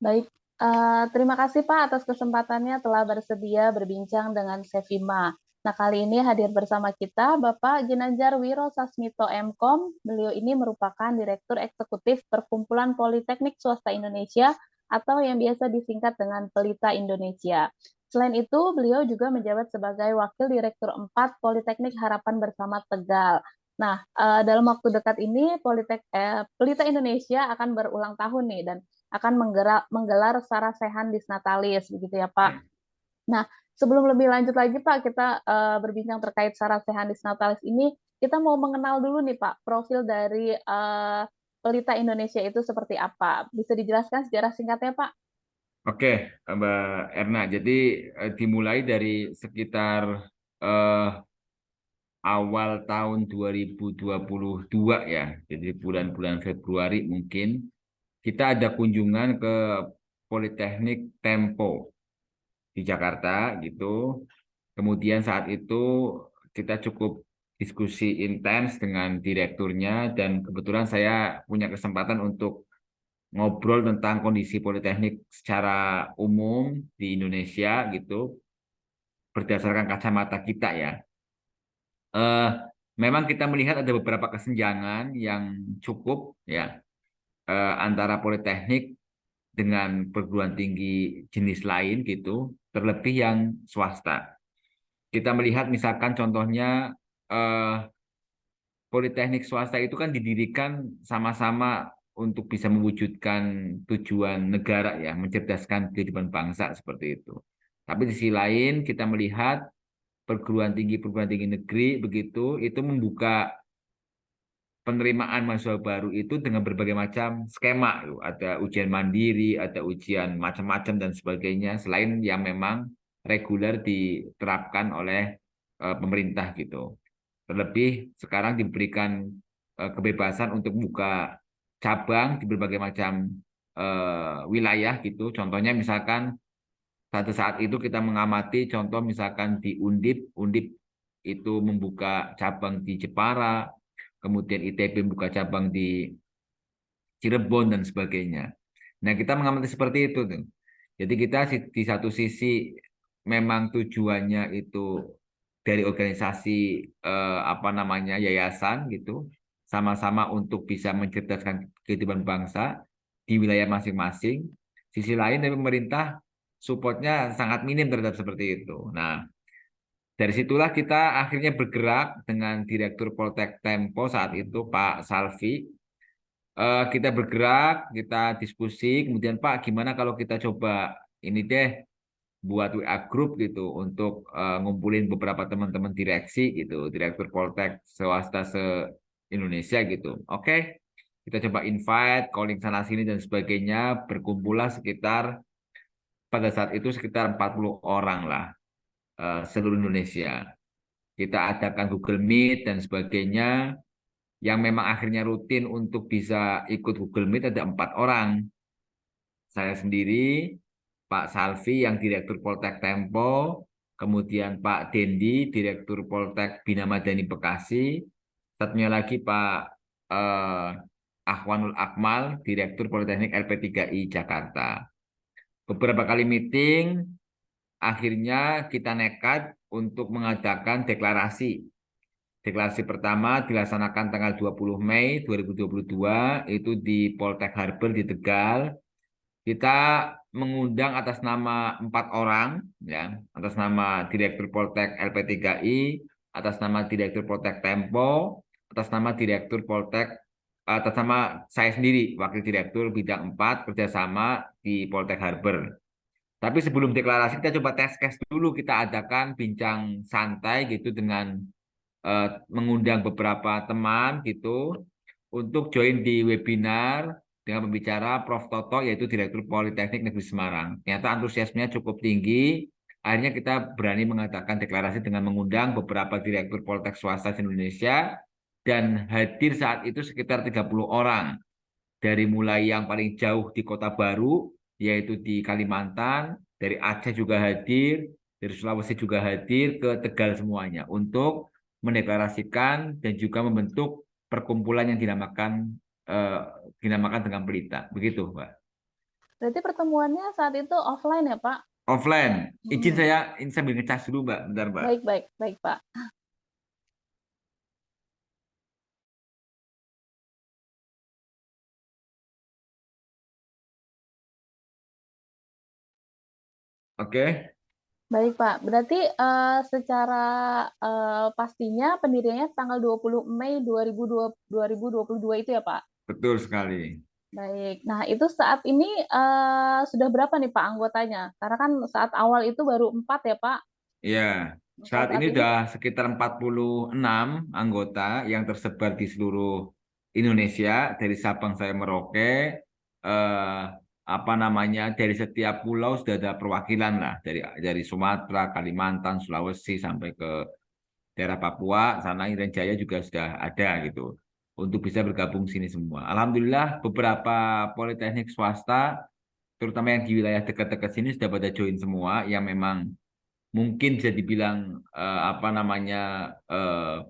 Baik, terima kasih Pak atas kesempatannya telah bersedia berbincang dengan Sevima. Nah, kali ini hadir bersama kita Bapak Ginanjar Wiro Sasmito MKOM. Beliau ini merupakan Direktur Eksekutif Perkumpulan Politeknik Swasta Indonesia atau yang biasa disingkat dengan Pelita Indonesia. Selain itu, beliau juga menjabat sebagai Wakil Direktur 4 Politeknik Harapan Bersama Tegal. Nah, dalam waktu dekat ini Pelita Indonesia akan berulang tahun nih dan akan menggelar Sarasehan Disnatalis, begitu ya Pak. Ya. Nah, sebelum lebih lanjut lagi Pak, kita berbincang terkait Sarasehan Disnatalis ini, kita mau mengenal dulu nih Pak, profil dari Pelita Indonesia itu seperti apa? Bisa dijelaskan sejarah singkatnya Pak? Oke, Mbak Erna. Jadi dimulai dari sekitar eh, awal tahun 2022 ya. Jadi bulan-bulan Februari mungkin kita ada kunjungan ke Politeknik Tempo di Jakarta gitu. Kemudian saat itu kita cukup diskusi intens dengan direkturnya dan kebetulan saya punya kesempatan untuk ngobrol tentang kondisi politeknik secara umum di Indonesia gitu berdasarkan kacamata kita ya. Eh, Memang kita melihat ada beberapa kesenjangan yang cukup ya antara politeknik dengan perguruan tinggi jenis lain gitu, terlebih yang swasta. Kita melihat misalkan contohnya eh, politeknik swasta itu kan didirikan sama-sama untuk bisa mewujudkan tujuan negara ya, mencerdaskan kehidupan bangsa seperti itu. Tapi di sisi lain kita melihat perguruan tinggi negeri begitu itu membuka penerimaan mahasiswa baru itu dengan berbagai macam skema. Ada ujian mandiri, ada ujian macam-macam dan sebagainya, selain yang memang reguler diterapkan oleh pemerintah gitu. Terlebih sekarang diberikan kebebasan untuk buka cabang di berbagai macam wilayah gitu. Contohnya misalkan satu saat itu kita mengamati contoh misalkan di Undip, Undip itu membuka cabang di Jepara, kemudian ITB membuka cabang di Cirebon dan sebagainya. Nah, kita mengamati seperti itu tuh. Jadi kita di satu sisi memang tujuannya itu dari organisasi apa namanya yayasan gitu, sama-sama untuk bisa mencerdaskan kehidupan bangsa di wilayah masing-masing. Sisi lain dari pemerintah supportnya sangat minim terhadap seperti itu. Nah, dari situlah kita akhirnya bergerak dengan Direktur Poltek Tempo saat itu Pak Salvi. Kita bergerak, kita diskusi, kemudian Pak, gimana kalau kita coba ini deh buat WA group gitu untuk ngumpulin beberapa teman-teman direksi gitu, direktur Poltek swasta se-Indonesia gitu. Oke, kita coba invite, calling sana sini dan sebagainya, berkumpullah sekitar pada saat itu sekitar 40 orang lah seluruh Indonesia. Kita adakan Google Meet dan sebagainya, yang memang akhirnya rutin untuk bisa ikut Google Meet ada 4 orang. Saya sendiri, Pak Salvi yang Direktur Poltek Tempo, kemudian Pak Dendi, Direktur Poltek Bina Madani Bekasi, satunya lagi Pak eh, Akhwanul Akmal, Direktur Politeknik LP3I Jakarta. Beberapa kali meeting, akhirnya kita nekat untuk mengadakan deklarasi. Deklarasi pertama dilaksanakan tanggal 20 Mei 2022 itu di Poltek Harbor di Tegal. Kita mengundang atas nama 4 orang, ya, atas nama Direktur Poltek LP3I, atas nama Direktur Poltek Tempo, atas nama Direktur Poltek, atas nama saya sendiri, Wakil Direktur Bidang 4 kerjasama di Poltek Harbor. Tapi sebelum deklarasi kita coba tes case dulu, kita adakan bincang santai gitu dengan mengundang beberapa teman gitu untuk join di webinar dengan pembicara Prof. Toto yaitu Direktur Politeknik Negeri Semarang. Ternyata antusiasmenya cukup tinggi. Akhirnya kita berani mengadakan deklarasi dengan mengundang beberapa direktur Poltek swasta di Indonesia dan hadir saat itu sekitar 30 orang. Dari mulai yang paling jauh di Kota Baru yaitu di Kalimantan, dari Aceh juga hadir, dari Sulawesi juga hadir ke Tegal semuanya untuk mendeklarasikan dan juga membentuk perkumpulan yang dinamakan eh, dinamakan dengan pelita. Begitu, Mbak. Berarti pertemuannya saat itu offline ya, Pak? Offline. Izin Hmm. saya ini sambil ngecas dulu, Mbak. Bentar, Mbak. Baik, baik, baik, Pak. Oke, Baik, Pak. Berarti secara pastinya pendiriannya tanggal 20 Mei 2022 itu ya, Pak? betul sekali. Baik. Nah, itu saat ini sudah berapa nih, Pak, anggotanya? Karena kan saat awal itu baru 4 ya, Pak. Ya, Kalau saat saat ini ini, sudah sekitar 46 anggota yang tersebar di seluruh Indonesia dari Sabang sampai Merauke. Eh, apa namanya, dari setiap pulau sudah ada perwakilan lah, dari Sumatera, Kalimantan, Sulawesi sampai ke daerah Papua, sana Irian Jaya juga sudah ada gitu untuk bisa bergabung sini semua. Alhamdulillah beberapa politeknik swasta, terutama yang di wilayah dekat-dekat sini sudah pada join semua, yang memang mungkin bisa dibilang apa namanya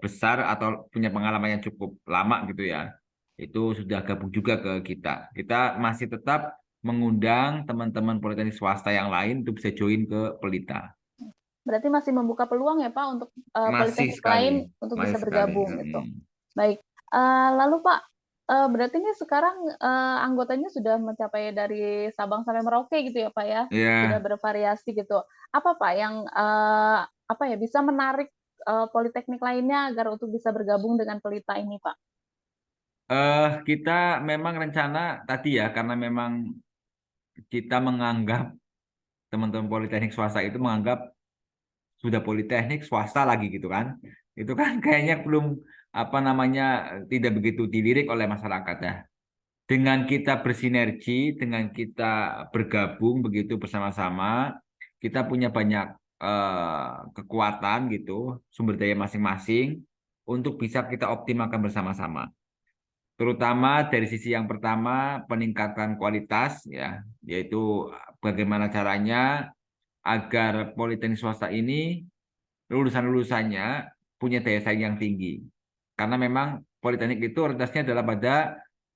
besar atau punya pengalaman yang cukup lama gitu ya. Itu sudah gabung juga ke kita. Kita masih tetap mengundang teman-teman politeknik swasta yang lain untuk bisa join ke Pelita. berarti masih membuka peluang ya, Pak, untuk Masih politeknik sekali, lain untuk masih bisa sekali. bergabung gitu. Baik. Lalu Pak, berarti ini sekarang anggotanya sudah mencapai dari Sabang sampai Merauke gitu ya, Pak, ya? Sudah Ya, bervariasi gitu. Apa Pak yang apa ya bisa menarik politeknik lainnya agar untuk bisa bergabung dengan Pelita ini, Pak? kita memang rencana tadi ya, karena memang kita menganggap teman-teman politeknik swasta itu menganggap sudah politeknik swasta lagi gitu kan. Itu kan kayaknya belum apa namanya tidak begitu dilirik oleh masyarakat ya. Dengan kita bersinergi, dengan kita bergabung begitu bersama-sama, kita punya banyak kekuatan gitu, sumber daya masing-masing untuk bisa kita optimalkan bersama-sama. Terutama dari sisi yang pertama peningkatan kualitas ya, yaitu bagaimana caranya agar politeknik swasta ini lulusan-lulusannya punya daya saing yang tinggi. Karena memang politeknik itu orientasinya adalah pada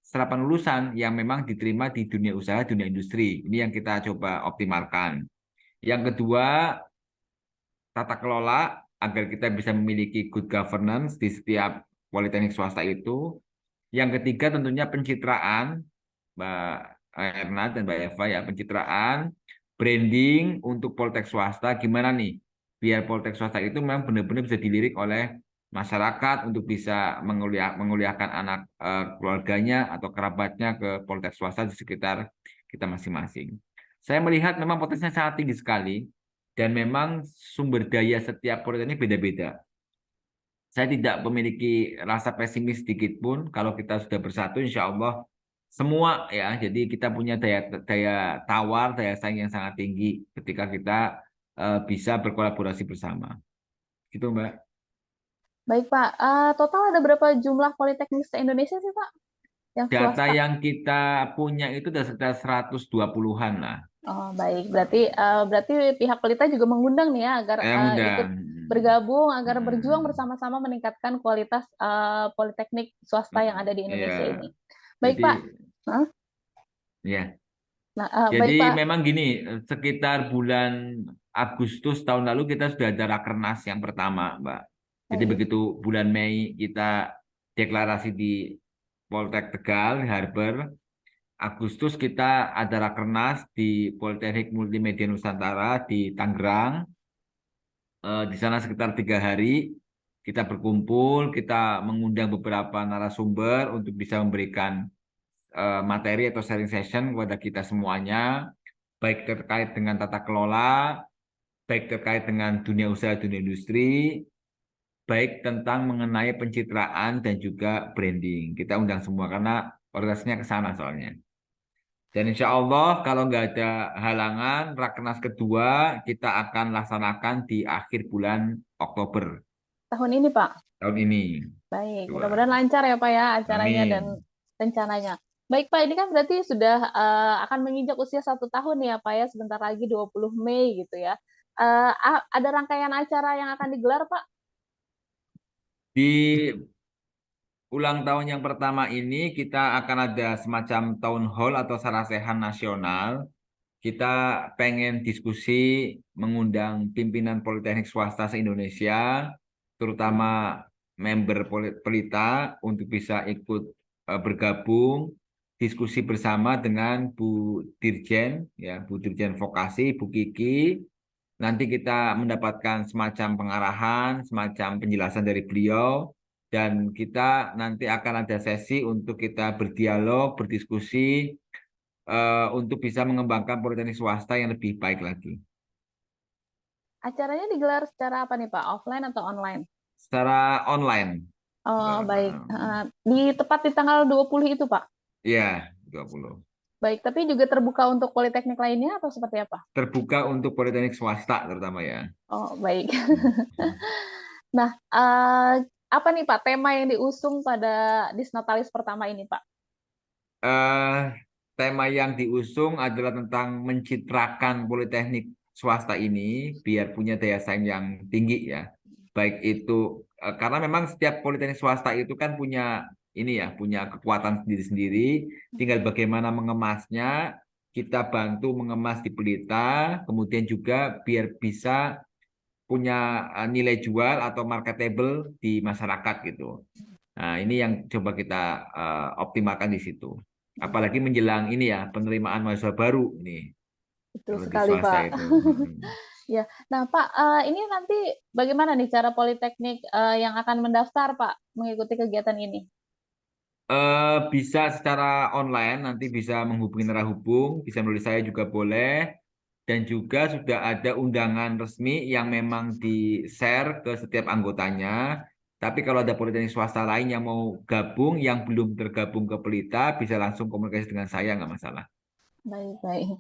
serapan lulusan yang memang diterima di dunia usaha, dunia industri. Ini yang kita coba optimalkan. Yang kedua, tata kelola agar kita bisa memiliki good governance di setiap politeknik swasta itu. Yang ketiga tentunya pencitraan, Mbak Erna dan Mbak Eva ya, pencitraan, branding untuk politek swasta gimana nih? Biar politek swasta itu memang benar-benar bisa dilirik oleh masyarakat untuk bisa menguliahkan anak keluarganya atau kerabatnya ke politek swasta di sekitar kita masing-masing. Saya melihat memang potensinya sangat tinggi sekali dan memang sumber daya setiap politeknik beda-beda. Saya tidak memiliki rasa pesimis sedikit pun kalau kita sudah bersatu insya Allah semua ya. Jadi kita punya daya daya tawar, daya saing yang sangat tinggi ketika kita bisa berkolaborasi bersama. Gitu Mbak. Baik Pak, total ada berapa jumlah politeknik se-Indonesia sih Pak yang Data swasta? yang kita punya itu sudah sekitar 120-an lah. Oh, baik. Berarti pihak Pelita juga mengundang nih ya agar ikut Mudah. bergabung agar berjuang Hmm. bersama-sama meningkatkan kualitas politeknik swasta yang ada di Iya. Indonesia ini. Baik Jadi Pak. Hah? ya. Nah, Jadi baik Pak. memang gini, sekitar bulan Agustus tahun lalu kita sudah ada rakernas yang pertama, Mbak. Jadi Baik. begitu bulan Mei kita deklarasi di Poltek Tegal, di Harper, Agustus kita ada rakernas di Politeknik Multimedia Nusantara di Tangerang. Di sana sekitar 3 hari kita berkumpul, kita mengundang beberapa narasumber untuk bisa memberikan materi atau sharing session kepada kita semuanya, baik terkait dengan tata kelola, baik terkait dengan dunia usaha, dunia industri, baik tentang mengenai pencitraan dan juga branding. Kita undang semua karena orientasinya ke sana soalnya. Dan insya Allah kalau nggak ada halangan, Rakernas kedua kita akan laksanakan di akhir bulan Oktober Tahun ini Pak. tahun ini. Baik. Dua. Mudah-mudahan lancar ya Pak ya acaranya dan Amin. rencananya. Baik Pak, ini kan berarti sudah akan menginjak usia 1 tahun ya Pak ya, sebentar lagi 20 Mei gitu ya. Ada rangkaian acara yang akan digelar Pak? Di ulang tahun yang pertama ini kita akan ada semacam town hall atau sarasehan nasional. Kita pengen diskusi mengundang pimpinan politeknik swasta se-Indonesia, terutama member Pelita untuk bisa ikut bergabung diskusi bersama dengan Bu Dirjen, ya Bu Dirjen Vokasi, Bu Kiki. Nanti kita mendapatkan semacam pengarahan, semacam penjelasan dari beliau, dan kita nanti akan ada sesi untuk kita berdialog, berdiskusi untuk bisa mengembangkan politeknik swasta yang lebih baik lagi. Acaranya digelar secara apa nih Pak? Offline atau online? Secara online. Oh, baik. Tepat di tanggal 20 itu, Pak? Ya, 20. Baik, tapi juga terbuka untuk politeknik lainnya atau seperti apa? Terbuka untuk politeknik swasta terutama ya. Oh, baik. Hmm. Nah, apa nih Pak tema yang diusung pada Disnatalis pertama ini, Pak? eh Tema yang diusung adalah tentang mencitrakan politeknik swasta ini biar punya daya saing yang tinggi ya. Baik itu karena memang setiap politeknik swasta itu kan punya ini ya, punya kekuatan sendiri-sendiri. Tinggal bagaimana mengemasnya, kita bantu mengemas di Pelita, kemudian juga biar bisa punya nilai jual atau marketable di masyarakat gitu. Nah, ini yang coba kita optimalkan di situ. Apalagi menjelang ini ya, penerimaan mahasiswa baru ini Betul kalau di sekali, swasta Pak. itu. Ya, nah Pak, ini nanti bagaimana nih cara politeknik yang akan mendaftar, Pak, mengikuti kegiatan ini? Bisa secara online, nanti bisa menghubungi narahubung, bisa menulis saya juga boleh. Dan juga sudah ada undangan resmi yang memang di-share ke setiap anggotanya. Tapi kalau ada politeknik swasta lain yang mau gabung, yang belum tergabung ke Pelita, bisa langsung komunikasi dengan saya, nggak masalah. Baik, baik.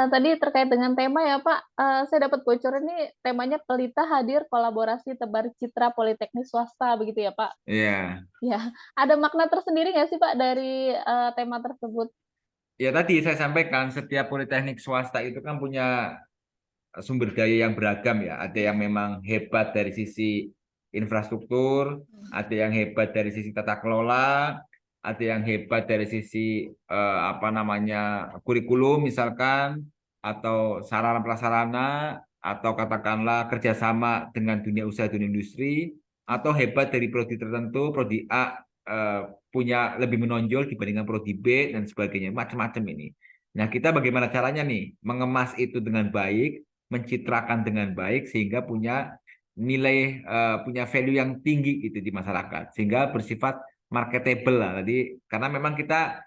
Tadi terkait dengan tema ya, Pak, saya dapat bocoran nih temanya Pelita hadir kolaborasi tebar citra politeknik swasta, begitu ya, Pak? Iya. Ya, ada makna tersendiri nggak sih, Pak, dari tema tersebut? Ya tadi saya sampaikan, setiap politeknik swasta itu kan punya sumber daya yang beragam ya. Ada yang memang hebat dari sisi infrastruktur, ada yang hebat dari sisi tata kelola, ada yang hebat dari sisi apa namanya kurikulum misalkan, atau sarana prasarana, atau katakanlah kerjasama dengan dunia usaha dan industri, atau hebat dari prodi tertentu, prodi A punya lebih menonjol dibandingkan prodi B dan sebagainya, macam-macam ini. Nah, kita bagaimana caranya nih mengemas itu dengan baik, mencitrakan dengan baik sehingga punya nilai punya value yang tinggi gitu di masyarakat sehingga bersifat marketable lah tadi karena memang kita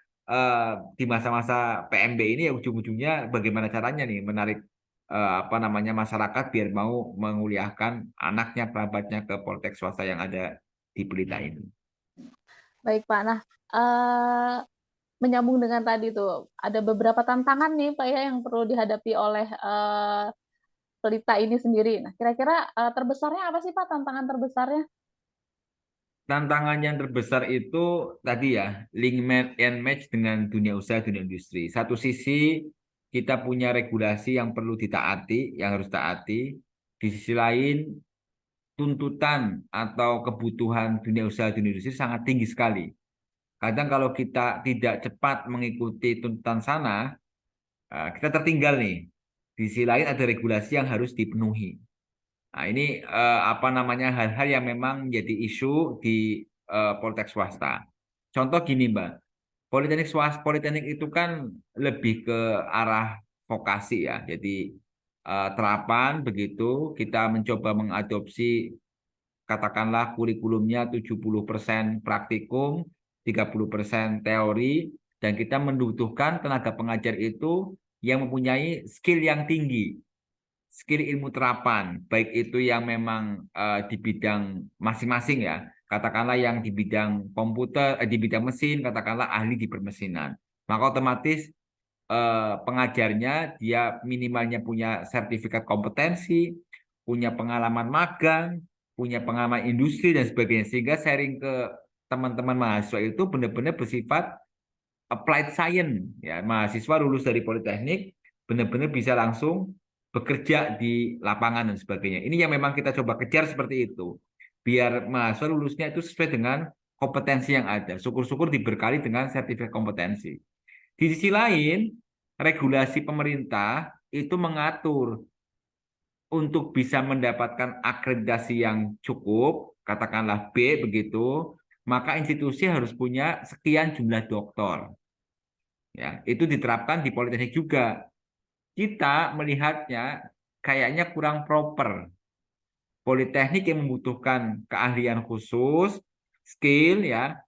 di masa-masa PMB ini ya ujung-ujungnya bagaimana caranya nih menarik apa namanya masyarakat biar mau menguliahkan anaknya kerabatnya ke politek swasta yang ada di Pelita ini. Baik, Pak. Nah, eee, menyambung dengan tadi tuh, ada beberapa tantangan nih, Pak, ya, yang perlu dihadapi oleh, Pelita ini sendiri. Nah, kira-kira, terbesarnya apa sih, Pak, tantangan terbesarnya? Tantangan yang terbesar itu tadi ya, link and match dengan dunia usaha, dunia industri. Satu sisi kita punya regulasi yang perlu ditaati, yang harus taati. Di sisi lain, tuntutan atau kebutuhan dunia usaha, dunia industri sangat tinggi sekali. Kadang kalau kita tidak cepat mengikuti tuntutan sana, kita tertinggal nih. Di sisi lain ada regulasi yang harus dipenuhi. Nah, ini apa namanya hal-hal yang memang menjadi isu di politek swasta. Contoh gini, Mbak. Politeknik swasta, politeknik itu kan lebih ke arah vokasi ya. Jadi terapan begitu kita mencoba mengadopsi katakanlah kurikulumnya 70% praktikum, 30% teori dan kita membutuhkan tenaga pengajar itu yang mempunyai skill yang tinggi skill ilmu terapan, baik itu yang memang di bidang masing-masing ya, katakanlah yang di bidang komputer, di bidang mesin, katakanlah ahli di permesinan. Maka otomatis pengajarnya dia minimalnya punya sertifikat kompetensi, punya pengalaman magang, punya pengalaman industri dan sebagainya, sehingga sharing ke teman-teman mahasiswa itu benar-benar bersifat applied science ya mahasiswa lulus dari politeknik benar-benar bisa langsung bekerja di lapangan dan sebagainya. Ini yang memang kita coba kejar seperti itu. Biar mahasiswa lulusnya itu sesuai dengan kompetensi yang ada. Syukur-syukur diberkali dengan sertifikat kompetensi. Di sisi lain, regulasi pemerintah itu mengatur untuk bisa mendapatkan akreditasi yang cukup, katakanlah B begitu, maka institusi harus punya sekian jumlah doktor. Ya, itu diterapkan di politeknik juga. Kita melihatnya kayaknya kurang proper. Politeknik yang membutuhkan keahlian khusus, skill ya,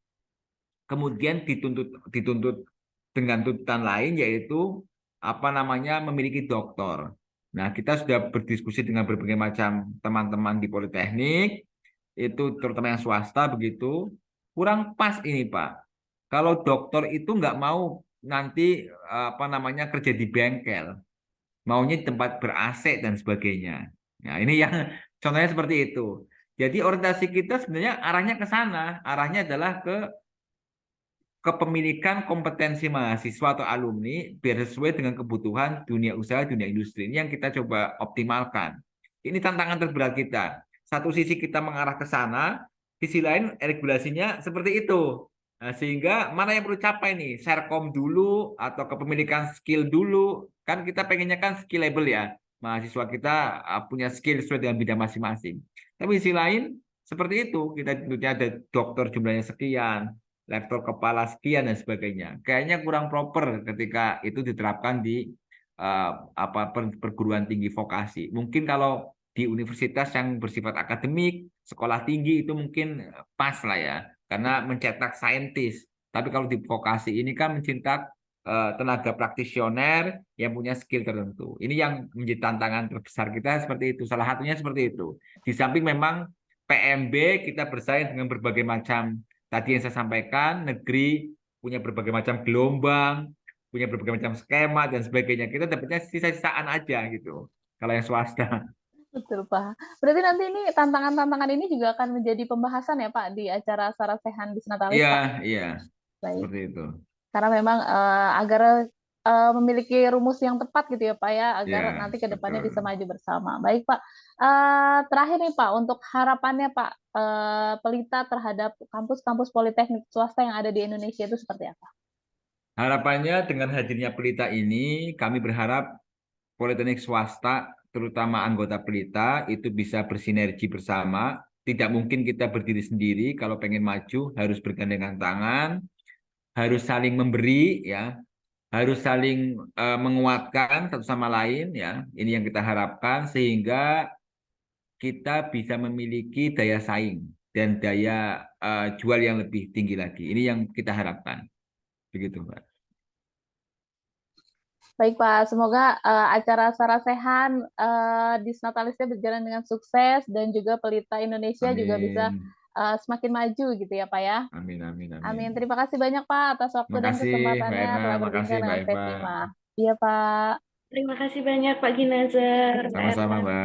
kemudian dituntut dituntut dengan tuntutan lain yaitu apa namanya memiliki doktor. Nah, kita sudah berdiskusi dengan berbagai macam teman-teman di Politeknik, itu terutama yang swasta begitu, kurang pas ini Pak. Kalau dokter itu nggak mau nanti apa namanya kerja di bengkel, maunya di tempat ber-AC dan sebagainya. Nah, ini yang contohnya seperti itu. Jadi orientasi kita sebenarnya arahnya ke sana, arahnya adalah ke kepemilikan kompetensi mahasiswa atau alumni biar sesuai dengan kebutuhan dunia usaha, dunia industri. Ini yang kita coba optimalkan. Ini tantangan terberat kita. Satu sisi kita mengarah ke sana, sisi lain regulasinya seperti itu. Nah, sehingga mana yang perlu capai nih? Serkom dulu atau kepemilikan skill dulu. Kan kita pengennya kan skillable ya. Mahasiswa kita punya skill sesuai dengan bidang masing-masing. Tapi sisi lain seperti itu. Kita tentunya ada dokter jumlahnya sekian, lektor kepala sekian dan sebagainya. Kayaknya kurang proper ketika itu diterapkan di perguruan tinggi vokasi. Mungkin kalau di universitas yang bersifat akademik, sekolah tinggi itu mungkin pas lah ya, karena mencetak saintis. Tapi kalau di vokasi ini kan mencetak tenaga praktisioner yang punya skill tertentu. Ini yang menjadi tantangan terbesar kita seperti itu. Salah satunya seperti itu. Di samping memang PMB kita bersaing dengan berbagai macam tadi yang saya sampaikan, negeri punya berbagai macam gelombang, punya berbagai macam skema dan sebagainya. Kita dapatnya sisa-sisaan aja gitu. Kalau yang swasta. Betul, Pak. Berarti nanti ini tantangan-tantangan ini juga akan menjadi pembahasan ya, Pak, di acara Sarasehan Bisnatalis, Iya, Pak? iya, Baik. seperti itu. Karena memang agar memiliki rumus yang tepat gitu ya, Pak ya, agar Ya, nanti ke depannya betul. bisa maju bersama. Baik, Pak. Terakhir nih, Pak, untuk harapannya, Pak, Pelita terhadap kampus-kampus politeknik swasta yang ada di Indonesia itu seperti apa? Harapannya dengan hadirnya Pelita ini, kami berharap politeknik swasta, terutama anggota Pelita, itu bisa bersinergi bersama. Tidak mungkin kita berdiri sendiri, kalau pengen maju harus bergandengan tangan, harus saling memberi, ya, harus saling menguatkan satu sama lain, ya. Ini yang kita harapkan sehingga kita bisa memiliki daya saing dan daya jual yang lebih tinggi lagi. Ini yang kita harapkan. Begitu, Mbak. Baik, Pak. Semoga acara Sarasehan Disnatalisnya berjalan dengan sukses dan juga Pelita Indonesia juga bisa Amin. semakin maju gitu ya, Pak ya. Amin, amin, Amin. amin. Terima kasih banyak, Pak, atas waktu dan Makasih, Mbak kesempatannya Erna. telah Makasih, berbincang Mbak dengan Eva. Fevima. Iya, Pak. Terima kasih banyak Pak Ginanjar, Mbak Sama-sama, Erna. Mbak.